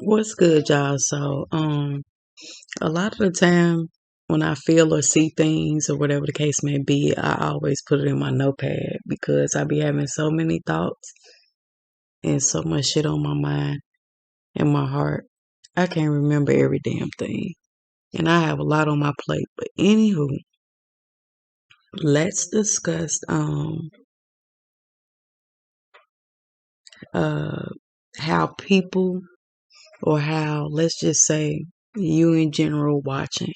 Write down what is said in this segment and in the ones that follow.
What's good, y'all? A lot of the time when I feel or see things or whatever the case may be, I always put it in my notepad because I be having so many thoughts and so much shit on my mind and my heart. I can't remember every damn thing. And I have a lot on my plate. But anywho, let's discuss uh how people, or how, let's just say, you in general watching,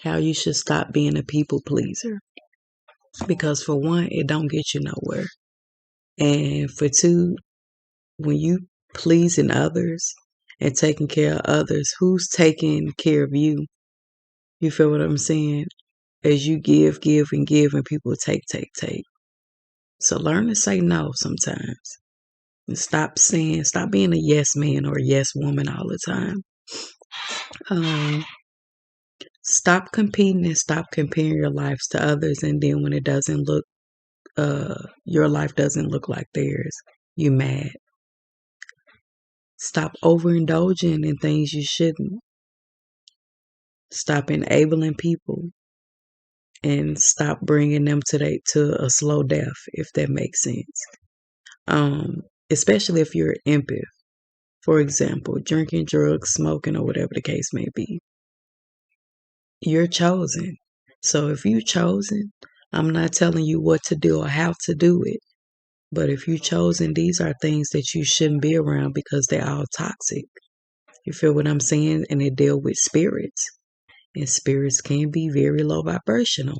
how you should stop being a people pleaser. Because for one, it don't get you nowhere. And for two, when you pleasing others and taking care of others, who's taking care of you? You feel what I'm saying? As you give, and give, and people take. So learn to say no sometimes. And stop being a yes man or a yes woman all the time. Um, Stop competing and stop comparing your lives to others. And then when it doesn't look, your life doesn't look like theirs, you mad. Stop overindulging in things you shouldn't. Stop enabling people and stop bringing them to a slow death, if that makes sense. Um, Especially if you're an empath. For example, drinking, drugs, smoking, or whatever the case may be. You're chosen. So if you're chosen, I'm not telling you what to do or how to do it. But if you're chosen, these are things that you shouldn't be around because they're all toxic. You feel what I'm saying? And they deal with spirits. And spirits can be very low vibrational.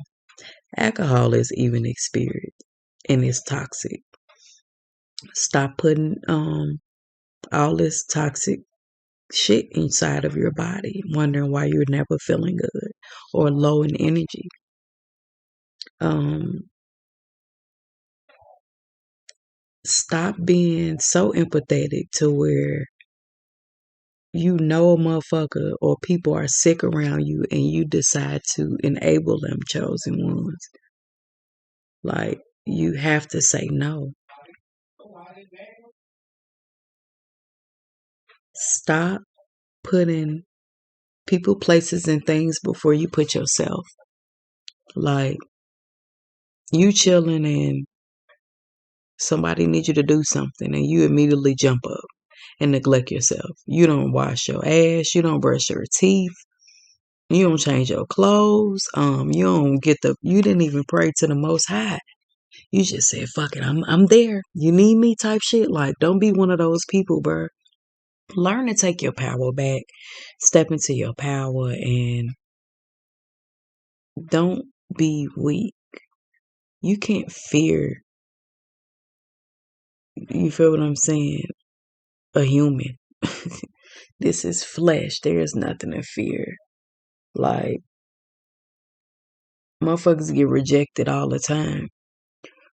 Alcohol is even a spirit and it's toxic. Stop putting all this toxic shit inside of your body, wondering why you're never feeling good or low in energy. Um, Stop being so empathetic to where you know a motherfucker or people are sick around you and you decide to enable them, chosen ones. Like, you have to say no. Stop putting people, places, and things before you put yourself. Like, you chilling and somebody needs you to do something and you immediately jump up and neglect yourself. You don't wash your ass, you don't brush your teeth, you don't change your clothes, you didn't even pray to the most high. You just said, fuck it, I'm there. You need me type shit. Like, don't be one of those people, bruh. Learn to take your power back. Step into your power and don't be weak. You can't fear, you feel what I'm saying, a human. This is flesh. There is nothing to fear. Like, motherfuckers get rejected all the time.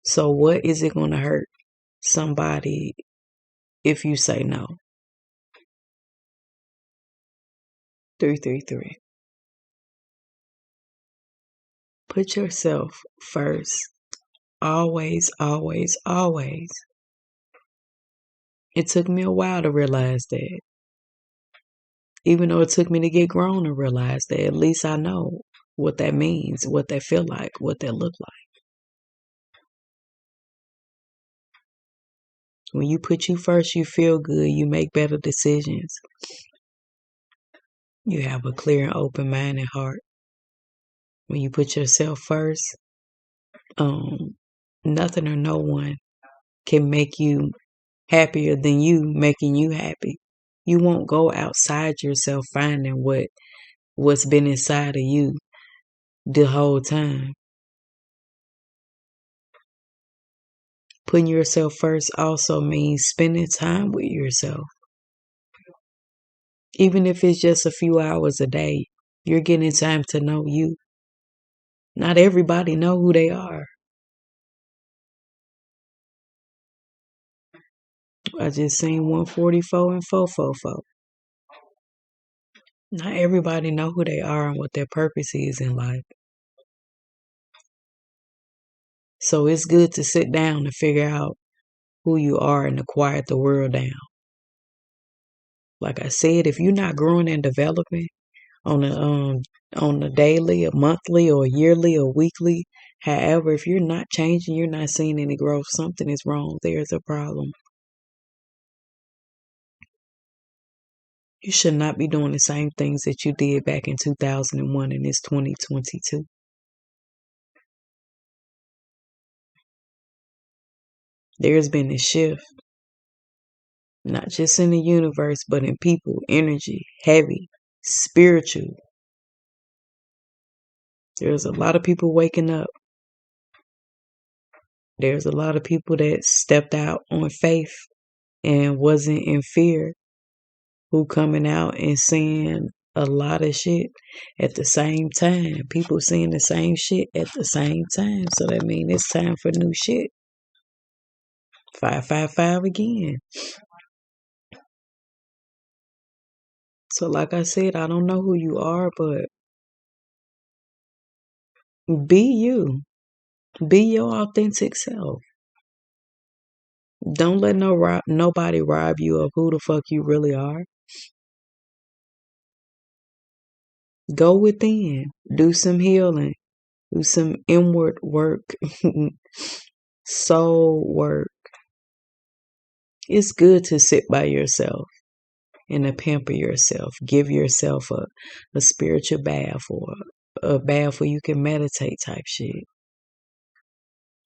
So what is it going to hurt somebody if you say no? 333. Put yourself first. Always, always, always. It took me a while to realize that. Even though it took me to get grown to realize that, at least I know what that means, what that feel like, what that look like. When you put you first, you feel good, you make better decisions. You have a clear and open mind and heart. When you put yourself first, um, nothing or no one can make you happier than you making you happy. You won't go outside yourself finding what's been inside of you the whole time. Putting yourself first also means spending time with yourself. Even if it's just a few hours a day, you're getting time to know you. Not everybody know who they are. I just seen 144 and 444. Not everybody know who they are and what their purpose is in life. So it's good to sit down and figure out who you are and to quiet the world down. Like I said, if you're not growing and developing on a daily, a monthly, or yearly, or weekly, however, if you're not changing, you're not seeing any growth, something is wrong. There's a problem. You should not be doing the same things that you did back in 2001 and it's 2022. There's been a shift, not just in the universe, but in people, energy, heavy, spiritual. There's a lot of people waking up. There's a lot of people that stepped out on faith and wasn't in fear, who coming out and saying a lot of shit at the same time. People saying the same shit at the same time. So that means it's time for new shit. 555 again. So like I said, I don't know who you are, but be you. Be your authentic self. Don't let nobody rob you of who the fuck you really are. Go within. Do some healing. Do some inward work. Soul work. It's good to sit by yourself and to pamper yourself. Give yourself a spiritual bath or a bath where you can meditate type shit.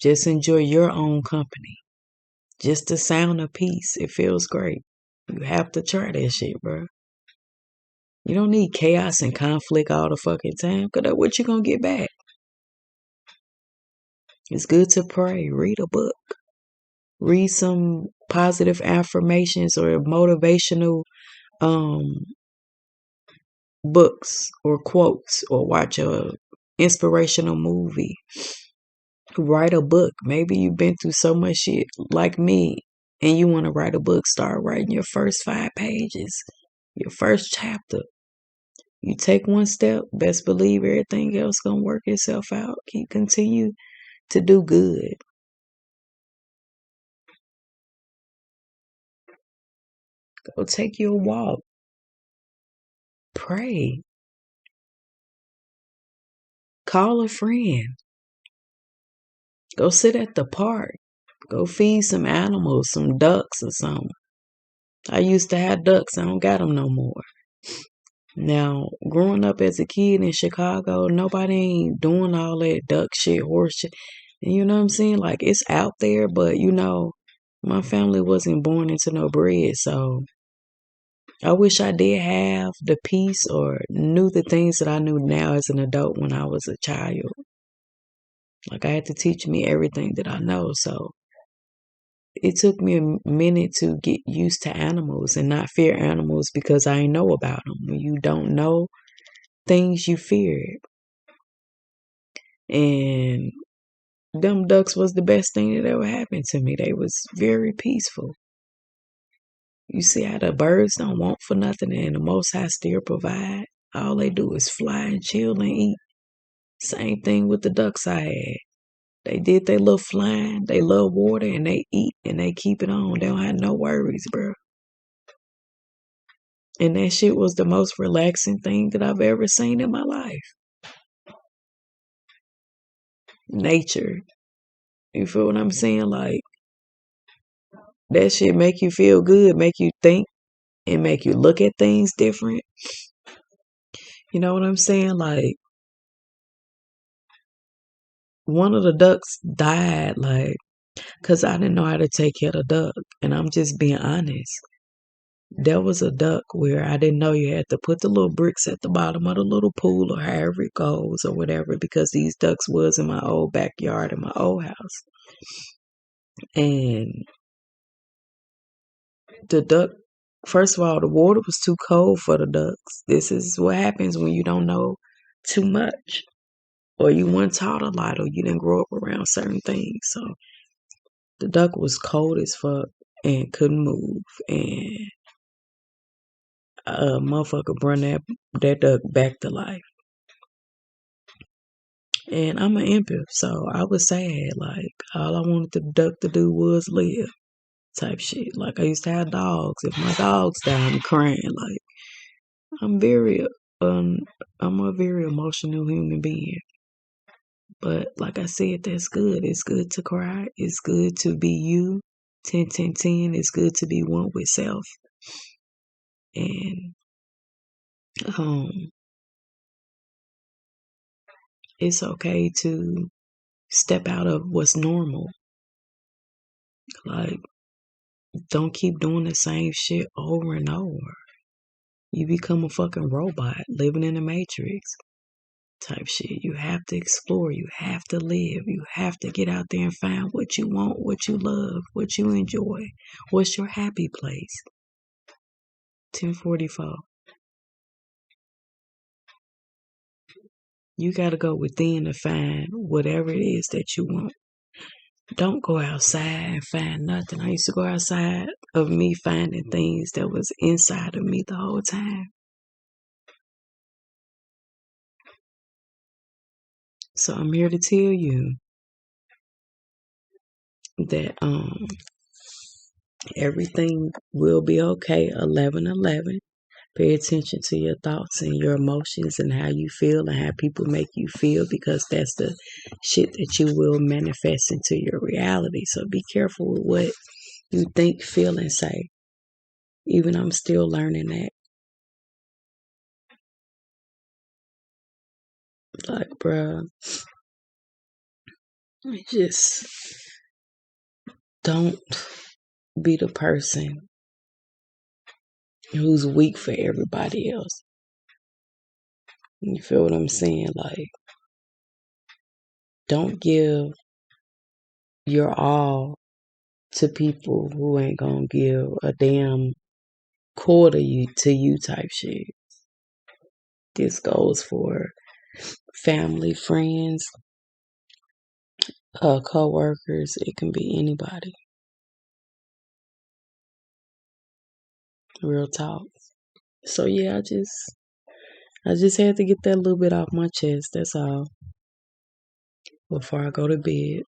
Just enjoy your own company. Just the sound of peace. It feels great. You have to try that shit, bro. You don't need chaos and conflict all the fucking time, because that's what you're going to get back. It's good to pray. Read a book. Read some positive affirmations or motivational books or quotes, or watch a inspirational movie. Write a book. Maybe you've been through so much shit like me and you want to write a book. Start writing your first 5 pages, your first chapter. You take one step, best believe everything else gonna work itself out. Continue to do good. Go take your walk. Pray. Call a friend. Go sit at the park. Go feed some animals, some ducks or something. I used to have ducks. I don't got them no more. Now, growing up as a kid in Chicago, nobody ain't doing all that duck shit, horse shit. And you know what I'm saying? Like, it's out there, but my family wasn't born into no bread, so I wish I did have the peace or knew the things that I knew now as an adult when I was a child. Like, I had to teach me everything that I know, so it took me a minute to get used to animals and not fear animals because I know about them. When you don't know things, you fear it. And them ducks was the best thing that ever happened to me. They was very peaceful. You see how the birds don't want for nothing and the Most High still provide? All they do is fly and chill and eat. Same thing with the ducks I had. They did their little flying, they love water, and they eat and they keep it on. They don't have no worries, bro. And that shit was the most relaxing thing that I've ever seen in my life. Nature. You feel what I'm saying? Like, that shit make you feel good, make you think, and make you look at things different. You know what I'm saying? Like, one of the ducks died, like, because I didn't know how to take care of the duck. And I'm just being honest. There was a duck where I didn't know you had to put the little bricks at the bottom of the little pool or however it goes or whatever, because these ducks was in my old backyard in my old house. And the duck, first of all, the water was too cold for the ducks. This is what happens when you don't know too much, or you weren't taught a lot, or you didn't grow up around certain things. So the duck was cold as fuck and couldn't move, and a motherfucker brought that duck back to life. And I'm an empath, so I was sad. Like, all I wanted the duck to do was live. type shit. Like I used to have dogs. If my dogs die, I'm crying. Like I'm very um I'm a very emotional human being. But like I said, that's good. It's good to cry. It's good to be you. 10, 10, 10. It's good to be one with self. And um it's okay to step out of what's normal. Like don't keep doing the same shit over and over. You become a fucking robot living in a matrix type shit. You have to explore. You have to live. You have to get out there and find what you want, what you love, what you enjoy. What's your happy place? 1044. You got to go within to find whatever it is that you want. Don't go outside and find nothing. I used to go outside of me finding things that was inside of me the whole time. So I'm here to tell you that everything will be okay. 1111. Pay attention to your thoughts and your emotions and how you feel and how people make you feel, because that's the shit that you will manifest into your reality. So be careful with what you think, feel, and say. Even I'm still learning that. Like, bruh, just don't be the person who's weak for everybody else. You feel what I'm saying? Like, don't give your all to people who ain't gonna give a damn quarter to you type shit. This goes for family, friends, co-workers. It can be anybody. Real talk. So yeah, I just had to get that little bit off my chest. That's all. Before I go to bed.